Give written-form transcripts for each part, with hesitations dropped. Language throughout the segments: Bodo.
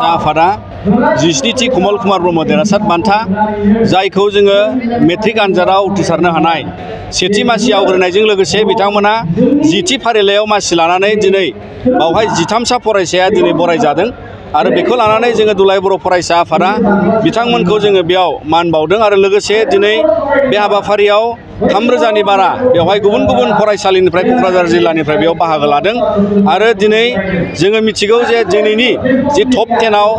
आफादा 17थि कमल कुमार ब्रह्म देरहासार बान्था जायखौ जोङो मेट्रिक आनजादाव उथ्रिसारनो हानाय सेथि मासि आवग्रिनायजों लोगोसे बिथांमोना 10थि फारिलाइयाव मासि लानानै दिनै बावहाय 13सा फरायसाया दिनै बरायजादों आरो बेखौ लानानै जोङो दुलाय बर' फरायसा आफादा बिथांमोनखौ जोङो बेयाव मान बावदों आरो लोगोसे दिनै बे हाबाफारियाव 3,000नि बारा बेवहाय गुबुन गुबुन फरायसालिनिफ्राय क'क्राझार जिल्लानिफ्राय बेयाव बाहागो लादों आरो दिनै जोङो मिथिगौ जे दिनैनि जि टप 10आव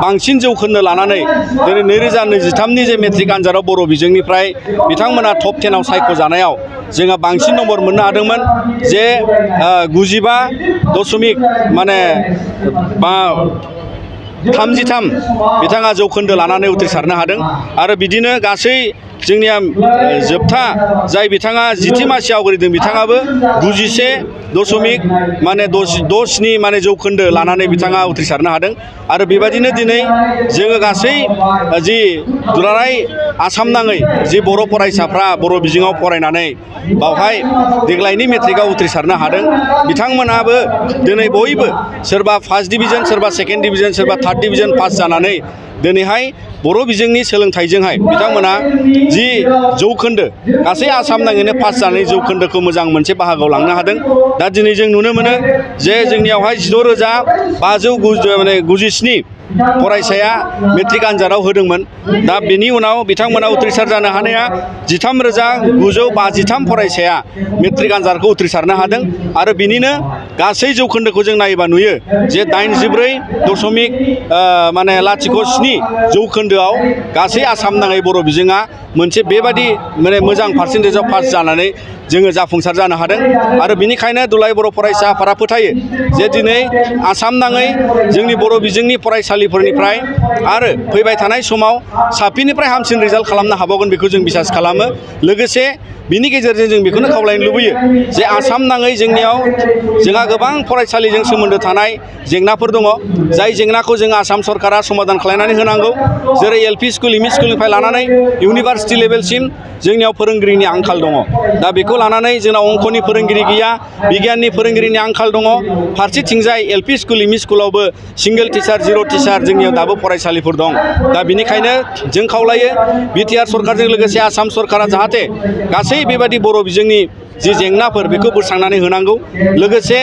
बांसिन जौखोन्दो लानानै दिनै 2023नि जे मेट्रिक आनजादाव बर' बिजोंनिफ्राय बिथांमोना टप 10आव सायख'जानायाव जोंहा बांसिन नम्बर मोननो हादोंमोन जे 95 माने 33 बिथाङा जौखोन्दो लानानै उथ्रिसारनो हादों आरो बिदिनो गासै जोंनिया जोबथा जाय बिथाङा 10थि मासि आवग्रिदों बिथाङाबो 91.67 माने जौखोन्दो लानानै बिथाङा उथ्रिसारनो हादों आरो बेबायदिनो दिनै जोङो गासै जि दुलाराय आसाम नाङै जि बर' फरायसाफ्रा बर' बिजोङाव फरायनानै बावहाय देग्लायनि मेट्रिकआव उथ्रिसारनो हादों बिथांमोनाबो दिनै बयबो सोरबा फार्स्ट डिभिजन सोरबा सेकेन्ड डिभिजन सोरबा थार्ड डिभिजन पास जानानै दिनैहाय बर' बिजोंनि सोलोंथाइजोंहाय बिथांमोना जि जौखोन्दो गासै आसाम नाङैनो पास जानाय जौखोन्दोखौ मोजां मोनसे बाहागोआव लांनो हादों दा दिनै जों नुनो मोनो जे जोंनियावहाय 16,597 फरायसाया मेट्रिक आनजादाव होदोंमोन दा बेनि उनाव बिथांमोना उथ्रिसार जानो हानाया 13,953 फरायसाया मेट्रिक आनजादखौ उथ्रिसारनो हादों आरो बिनिनो गासै जौखोन्दोखौ जों नायोबा नुयो जे 84.07 जौखोन्दोआव गासै आसाम नाङै बर' बिजोङा मोनसे बेबादि माने मोजां पार्सेन्टेजाव पास जानानै जोङो जाफुंसार जानो हादों आरो बिनिखायनो दुलाय बर' फरायसा आफादा फोथायो जे दिनै आसाम नाङै जोंनि बर' बिजोंनि फरायसालिफोरनिफ्राय आरो फैबाय थानाय समाव साबसिननिफ्राय हामसिन रिजाल्ट खालामनो हाबावगोन बेखौ जों बिसास खालामो लोगोसे बिनि गेजेरजों जों बेखौनो खावलायनो लुबैयो जे आसाम नाङै जोंहा गोबां फरायसालिजों सोमोन्दो थानाय जेंनाफोर दङ जाय जेंनाखौ जों आसाम सरकारा समाधान खालामनानै होनांगौ जेरै L P school M E स्कुलनिफ्राय लानानै इउनिभार्सिटि लेभेलसिम जोंनियाव फोरोंगिरिनि आंखाल दङ दा बेखौ लानानै जोंनाव अंकनि फोरोंगिरि गैया बिगियाननि फोरोंगिरिनि आंखाल दङ फारसेथिंजाय L P school M E स्कुलावबो सिंगेल टिचार जिर' टिचार जोंनियाव दाबो फरायसालिफोर दं दा बिनिखायनो जों खावलायो बिटिआर सरकारजों लोगोसे आसाम सरकारा जाहाथे गासै बेबादि बर' बिजोंनि जि जेंनाफोर बेखौ बोस्रांनानै होनांगौ लोगोसे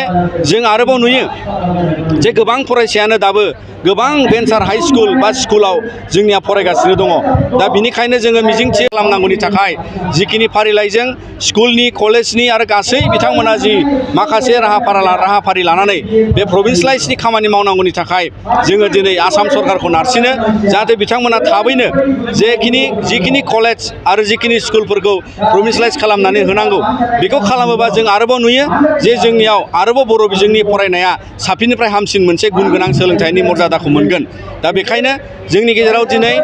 जों आरोबाव नुयो जे गोबां फरायसायानो दाबो गोबां भेन्सार हाई स्कुल बा स्कुलाव जोंनिया फरायगासिनो दङ दा बिनिखायनो जोङो मिजिंथि खालामनांगौनि थाखाय जिखिनि फारिलाइजों स्कुलनि कलेजनि आरो गासै बिथांमोना जि माखासे राहाफारि लानानै बे प्रभिन्सियेलाइजनि खामानि मावनांगौनि थाखाय जोङो दिनै आसाम सरकारखौ नारसिनो जाहाथे बिथांमोना थाबैनो जिखिनि कलेज आरो जिखिनि स्कुलफोरखौ प्रभिन्सियेलाइज खालामनानै होनांगौ बेखौ खालामोबा जों आरोबाव नुयो जे जोंनियाव आरोबाव बर' बिजोंनि फरायनाया साबसिननिफ्राय हामसिन मोनसे गुन गोनां सोलोंथाइनि मर्यादाखौ मोनगोन दा बेखायनो जोंनि गेजेराव दिनै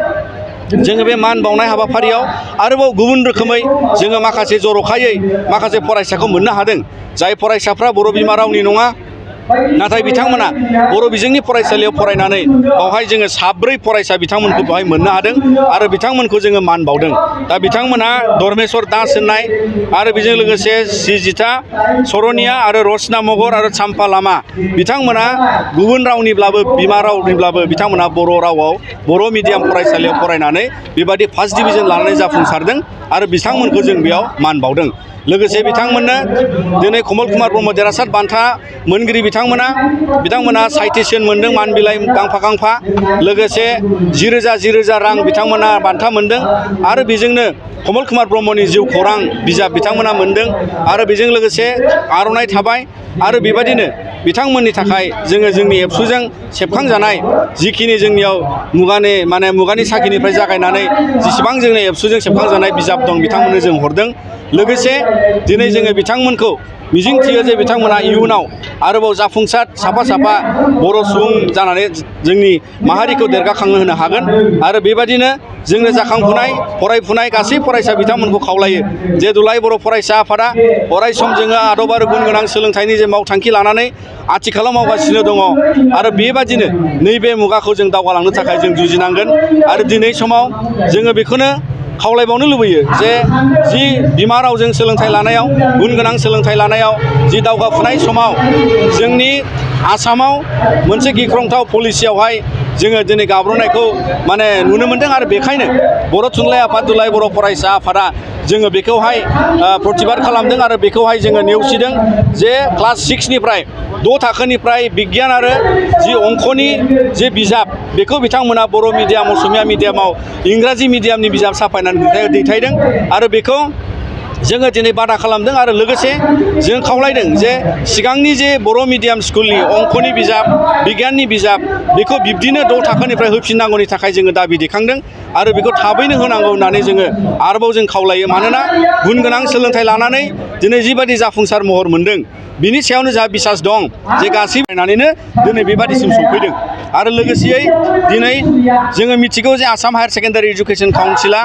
जोङो बे मान बावनाय हाबाफारियाव आरोबाव गुबुन रोखोमै जोङो माखासे जर'खायै माखासे फरायसाखौ मोननो हादों जाय फरायसाफ्रा बर' बिमा रावनि नङा नाथाय बिथांमोना बर' बिजोंनि फरायसालियाव फरायनानै बावहाय जोङो 4 फरायसा बिथांमोनखौ बेवहाय मोननो हादों आरो बिथांमोनखौ जोङो मान बावदों दा बिथांमोना धर्मेश्वर दास होननाय आरो बेजों लोगोसे सिजिता सरनिया आरो रसना मगर आरो चाम्पा लामा बिथांमोना गुबुन रावनिब्लाबो बिमा रावनिब्लाबो बिथांमोना बर' रावाव बर' मिडियाम फरायसालियाव फरायनानै बेबादि फार्स्ट डिभिजन लानानै जाफुंसारदों आरो बिथांमोनखौ जों बेयाव मान बावदों लोगोसे बिथांमोननो दिनै कमल कुमार ब्रह्म देरहासार बान्था मोनगिरि बिथांमोना साइटेसन मोनदों मान बिलाइ गांफा लोगोसे 10,000 रां बिथांमोना बान्था मोनदों आरो बेजोंनो कमल कुमार ब्रह्मनि जिउ खौरां बिजाब बिथांमोना मोनदों आरो बेजों लोगोसे आर'नाइ थाबाय आरो बेबायदिनो बिथांमोननि थाखाय जोङो जोंनि एबसुजों सेबखांजानाय जिखिनि जोंनियाव मुगानि साखिनिफ्राय जागायनानै जेसेबां जोंनि एबसुजों सेबखांजानाय बिजाब दं बिथांमोननो जों हरदों लोगोसे दिनै जोङो बिथांमोनखौ मिजिंथियो जे बिथांमोना इयुनाव आरोबाव जाफुंसार साफा बर' सुबुं जानानै जोंनि माहारिखौ देरगाखांहोनो हागोन आरो बेबायदिनो जोंनो जाखांफुनाय फरायफुनाय गासै फरायसा बिथांमोनखौ खावलायो जे दुलाय बर' फरायसा आफादा अरायसम जोङो आदब आरो गुन गोनां सोलोंथाइनि जे मावथांखि लानानै आथिखालाव मावगासिनो दङ आरो बेबादिनो नैबे मुगाखौ जों दावगालांनो थाखाय जों जुजिनांगोन आरो दिनै समाव जोङो बेखौनो खावलायबावनो लुबैयो जे जि बिमा रावजों सोलोंथाइ लानायाव गुन गोनां सोलोंथाइ लानायाव जि दावगाफुनाय समाव जोंनि आसामाव मोनसे गिख्रंथाव पलिसियावहाय जोङो दिनै गाब्र'नायखौ माने नुनो मोन्दों आरो बेखायनो बर' थुनलाइ आफाद दुलाराय बर' फरायसा आफादा जोङो बेखौहाय प्रतिबाद खालामदों आरो बेखौहाय जोङो नेवसिदों जे क्लास 6निफ्राय 6 थाखोनिफ्राय बिगियान आरो जि अंकनि जे बिजाब बेखौ बिथांमोना बर' मिडियाम असमिया मिडियामाव इंराजि मिडियामनि बिजाब साफायनानै दैथायदों आरो बेखौ जोङो दिनै बादा खालामदों आरो लोगोसे जों खावलायदों जे सिगांनि जे बर' मिडियाम स्कुलनि अंकनि बिजाब बिगियाननि बिजाब बेखौ बिब्दिनो 6 थाखोनिफ्राय होफिननांगौनि थाखाय जोङो दाबि दैखांदों आरो बेखौ थाबैनो होनांगौ होननानै जोङो आरोबाव जों खावलायो मानोना गुन गोनां सोलोंथाइ लानानै दिनै जिबायदि जाफुंसार महर मोन्दों बिनि सायावनो जोंहा बिसास दं जे गासैबो नायनानैनो दिनै बेबादिसिम सफैदों आरो लोगोसेयै दिनै जोङो मिथिगौ जे आसाम हायार सेकेन्डारि एजुकेसन काउन्सिला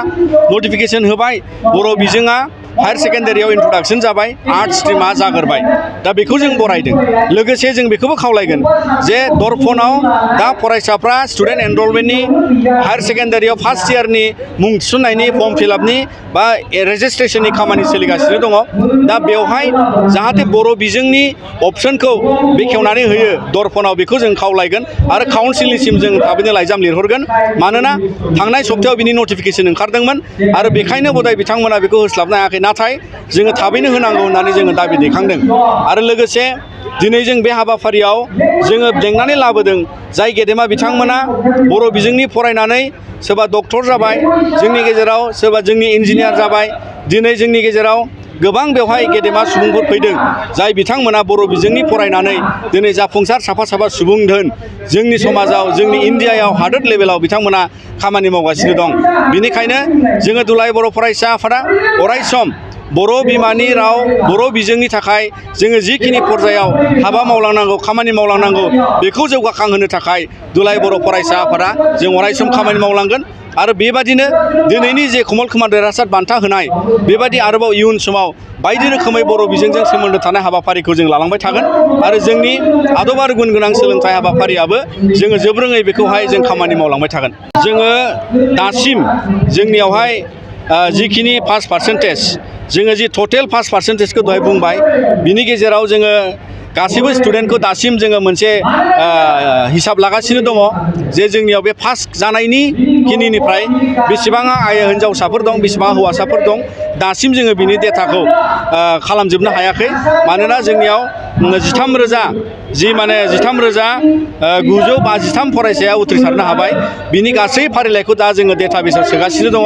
नटिफिकेसन होबाय बर' बिजोङा हायार सेकेन्डारियाव इन्ट्रडाक्सन जाबाय आर्ट्स स्ट्रिमा जागोरबाय दा बेखौ जों बरायदों लोगोसे जों बेखौबो खावलायगोन जे दर्पणआव दा फरायसाफ्रा स्टुडेन्ट एनरलमेन्टनि हायार सेकेन्डारियाव फार्स्ट इयारनि मुं थिसननायनि फर्म फिलआपनि बा रेजिस्ट्रेसननि खामानि सोलिगासिनो दङ दा बेवहाय जाहाथे बर' बिजोंनि अपसनखौ बेखेवनानै होयो दर्पणआव बेखौ जों खावलायगोन आरो काउन्सिलनिसिम जों थाबैनो लाइजाम लिरहरगोन मानोना थांनाय सप्तायाव बिनि नटिफिकेसन ओंखारदोंमोन आरो बेखायनो बधाय बिथांमोना बेखौ होस्लाबनो हायाखै नाथाय जोङो थाबैनो होनांगौ होननानै जोङो दाबि दैखांदों आरो लोगोसे दिनै जों बे हाबाफारियाव जोङो बेंनानै लाबोदों जाय गेदेमा बिथांमोना बर' बिजोंनि फरायनानै सोरबा डक्टर जाबाय जोंनि गेजेराव सोरबा जोंनि इन्जिनियार जाबाय दिनै जोंनि गेजेराव गोबां बेवहाय गेदेमा सुबुंफोर फैदों जाय बिथांमोना बर' बिजोंनि फरायनानै दिनै जाफुंसार साफा साफा सुबुं धोन जोंनि समाजाव जोंनि इन्डियायाव हादोर लेभेलाव बिथांमोना खामानि मावगासिनो दं बेनिखायनो जोङो दुलाराय बर' फरायसा आफादा अरायसम बर' बिमानि राव बर' बिजोंनि थाखाय जोङो जिखिनि पर्यायाव हाबा मावलांनांगौ खामानि मावलांनांगौ बेखौ जौगाखांहोनो थाखाय दुलाराय बर' फरायसा आफादा जों अरायसम खामानि मावलांगोन आरो बेबादिनो दिनैनि जे कमल कुमार देरहासार बान्था होनाय बेबादि आरोबाव इयुन समाव बायदि रोखोमै बर' बिजोंजों सोमोन्दो थानाय हाबाफारिखौ जों लालांबाय थागोन आरो जोंनि आदब आरो गुन गोनां सोलोंथाइ हाबाफारियाबो जोङो जोबरोङै बेखौहाय जों खामानि मावलांबाय थागोन जोङो दासिम जोंनियावहाय जिखिनि पास पार्सेन्टेज जोङो जि टटेल पास पार्सेन्टेजखौ दहाय बुंबाय बिनि गेजेराव जोङो गासैबो स्टुडेन्टखौ दासिम जोङो मोनसे हिसाब लागासिनो दङ जे जोंनियाव बे पास जानायनि खिनिनिफ्राय बेसेबाङा हिन्जावसाफोर दं बेसेबां हौवासाफोर दं दासिम जोङो बिनि डेटाखौ खालामजोबनो हायाखै मानोना जोंनियाव 13,953 फरायसाया उथ्रिसारनो हाबाय बिनि गासै फारिलाइखौ दा जोङो डेटाबेसाव सोगासिनो दङ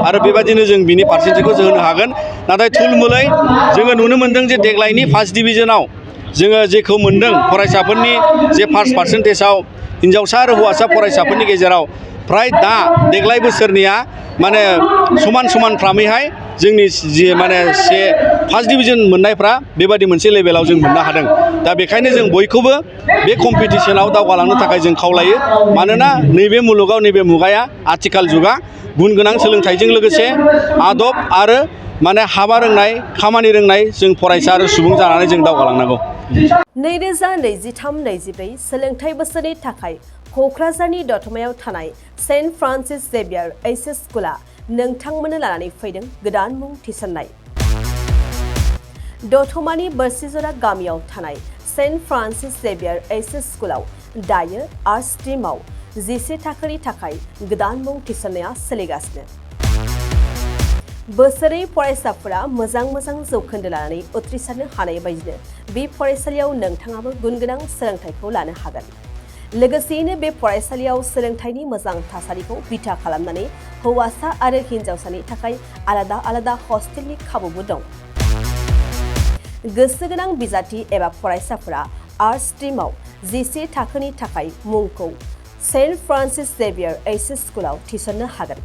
आरो बेबायदिनो जों बिनि पार्सेन्टेजखौ जों होनो हागोन नाथाय थुलमुलै जोङो नुनो मोन्दों जे देग्लायनि फार्स्ट डिभिजनाव जोङो जेखौ मोन्दों फरायसाफोरनि जे फार्स्ट पार्सेन्टेजाव हिन्जावसा आरो हौवासा फरायसाफोरनि गेजेराव फ्राय दा देग्लाय बोसोरनिया माने समानफ्रामैहाय जोंनि जि माने फार्स्ट डिभिजन मोननायफ्रा बेबायदि मोनसे लेभेलाव जों मोननो हादों दा बेखायनो जों बयखौबो बे कम्पिटिसनाव दावगालांनो थाखाय जों खावलायो मानोना नैबे मुलुगाव नैबे मुगाया आथिखाल जुगा गुन गोनां सोलोंथाइजों लोगोसे आदब आरो माने हाबा रोंनाय खामानि रोंनाय जों फरायसा आरो सुबुं जानानै जों दावगालांनांगौ 2023-24 सोलोंथाइ बोसोरनि थाखाय क'क्राझारनि दतमायाव थानाय सेन्ट फ्रान्सिस जेभियार एइचएस स्कुला नोंथांमोननो लानानै फैदों गोदान मुं थिसननाय दतमानि बोरसिजरा गामियाव थानाय सेन्ट फ्रान्सिस जेभियार एइचएस स्कुलाव दायो आर्ट्स स्ट्रिमाव 11 थाखोनि थाखाय गोदान मुं थिसननाया सोलिगासिनो बोसोरै फरायसाफोरा मोजां जौखोन्दो लानानै उथ्रिसारनो हानाय बायदिनो बे फरायसालियाव नोंथाङाबो गुनगोनां सोलोंथाइखौ लानो हागोन लोगोसेयैनो बे फरायसालियाव सोलोंथाइनि मोजां थासारिखौ बिथा खालामनानै हौवासा आरो हिन्जावसानि थाखाय आलादा हस्टेलनि खाबुबो दं गोसो गोनां बिजाथि एबा फरायसाफोरा आर्ट्स स्ट्रिमाव 11 थाखोनि थाखाय मुंखौ सेन्ट फ्रान्सिस जेभियार एइचएस स्कुलाव थिसननो हागोन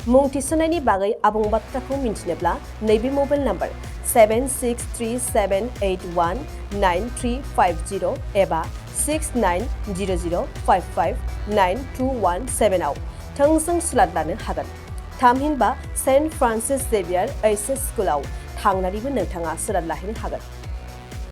मुं थिसननायनि बागै आबुं बाथ्राखौ मिन्थिनोब्ला नैबे मबाइल नाम्बार 7637819350 एबा 6900559217 आव थोंजों सुलाद लानो हागोन थामहिनबा सेन्ट फ्रान्सिस जेभियार एइचएस स्कुलाव थांनानैबो नोंथाङा सुलाद लाहैनो हागोन